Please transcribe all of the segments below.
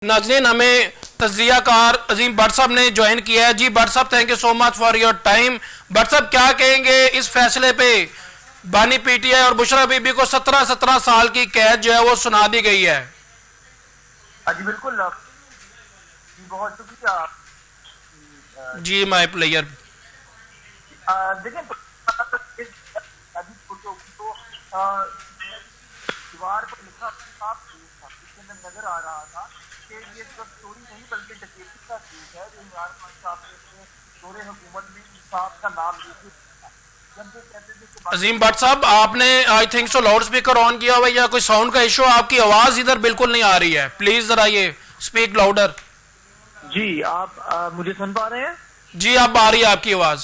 नाज़रीन, हमें तज्जिया कार अजीम भट्ट साहब ने ज्वाइन किया है। जी भट्ट साहब, thank you so much for your time. Bhatt साहब, क्या कहेंगे इस फैसले पे? बानी पीटीआई और बुशरा बीबी को 17 साल की कैद जो है वो सुना दी गई है। जी बिल्कुल, बहुत शुक्रिया। जी माय प्लेयर। देखिए, दीवार पर लिखा साफ था, इसके अंदर नजर आ रहा था कि ये सिर्फ चोरी नहीं बल्कि डकैती का केस है जो इमरान खान साहब ने दौरे हुकूमत में इंसाफ का नाम लेके अजीम भट्ट साहब, आपने I think so loud speaker on किया हुआ या कोई साउंड का इशू? आपकी आवाज इधर बिल्कुल नहीं आ रही है, प्लीज जरा ये स्पीक लाउडर। जी आप मुझे सुन पा रहे हैं? जी अब आ रही है आपकी आवाज।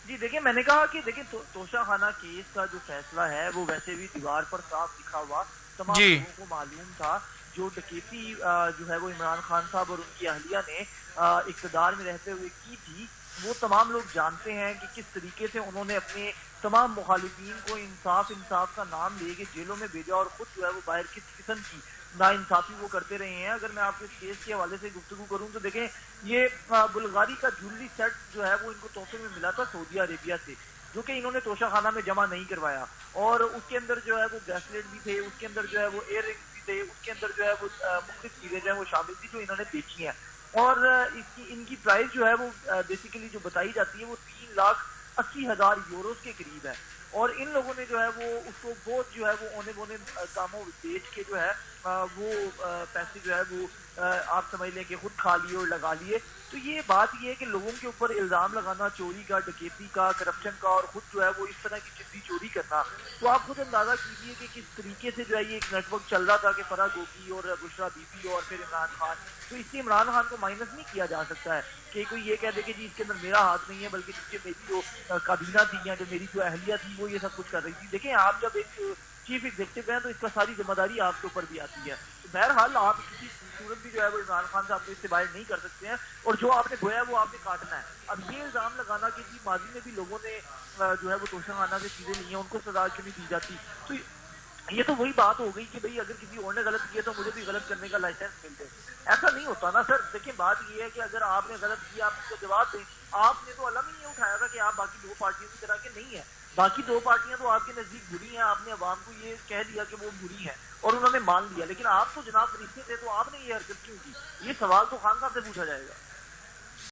जी देखिए, मैंने कहा कि देखिए तोशा खाना केस का जो फैसला है वो वैसे भी दीवार पर साफ लिखा हुआ तमाम लोगों को मालूम था। जो डकैती जो है वो इमरान खान साहब और उनकी अहलिया ने इक़्तिदार में रहते हुए की थी, वो तमाम लोग जानते हैं कि किस तरीके से उन्होंने अपने तमाम मुखालिफिन को इंसाफ का नाम लेके जेलों में भेजा और खुद जो है वो बाहर किस किस्म की नाइंसाफी वो करते रहे हैं। अगर मैं आपके केस के हवाले से गुफ्तगू करूं तो देखें, ये बुल्गारी का ज्वेलरी सेट जो है वो इनको तोहफे में मिला था सऊदी अरेबिया से, जो कि इन्होंने तोशा खाना में जमा नहीं करवाया। और उसके अंदर जो है वो ब्रेसलेट भी थे, उसके अंदर जो है वो इयर रिंग्स भी थे, उसके अंदर जो है वो मुख्तलिफ चीजें जो है वो शामिल थी जो इन्होंने बेची हैं। और इनकी प्राइस जो है वो बेसिकली जो बताई जाती है वो 3,80,000 यूरोस के करीब है। और इन लोगों ने जो है वो उसको बहुत जो है वो औने बोने कामों बेच के जो है वो पैसे जो है वो आप समझ लें कि खुद खा लिए और लगा लिए। तो ये बात ये है कि लोगों के ऊपर इल्जाम लगाना चोरी का, डकैती का, करप्शन का और खुद जो है वो इस तरह की जिद्दी चोरी करना, तो आप खुद अंदाजा कीजिए कि किस तरीके से जो है ये एक नेटवर्क चल रहा था कि फराह गोगी और बुशरा बीबी और फिर इमरान खान। तो इससे इमरान खान को माइनस नहीं किया जा सकता है कि कोई ये कह दे कि जी इसके अंदर मेरा हाथ नहीं है, बल्कि नीचे मेरी जो काबीना थी या जो मेरी जो अहलिया थी वो ये सब कुछ कर रही थी। देखें, आप जब एक चीफ एग्जीक्यूटिव हैं तो इसका सारी जिम्मेदारी आपके ऊपर भी आती है। तो बहरहाल आप किसी सूरत भी जो है वो इमरान खान साहब को इससे बाहर नहीं कर सकते हैं, और जो आपने बोया है वो आपने काटना है। अब ये इल्जाम लगाना कि जी माजी में भी लोगों ने जो है वो तोशा खाना से चीजें ली हैं, उनको सजा क्यों नहीं दी जाती, तो ये तो वही बात हो गई कि भाई अगर किसी और ने गलत किया तो मुझे भी गलत करने का लाइसेंस मिल जाए। ऐसा नहीं होता ना सर। देखिए, बात ये है कि अगर आपने गलत किया आप उसको जवाब दें। आपने तो अलम ही नहीं उठाया था कि आप बाकी दो पार्टियों की तरह के नहीं है। बाकी दो पार्टियां तो आपके नजदीक बुरी हैं, आपने अवाम को ये कह दिया कि वो बुरी हैं और उन्होंने मान लिया, लेकिन आप तो जनाब फरिश्ते थे, तो आपने ये हरकत क्यों की? ये सवाल तो खान साहब से पूछा जाएगा।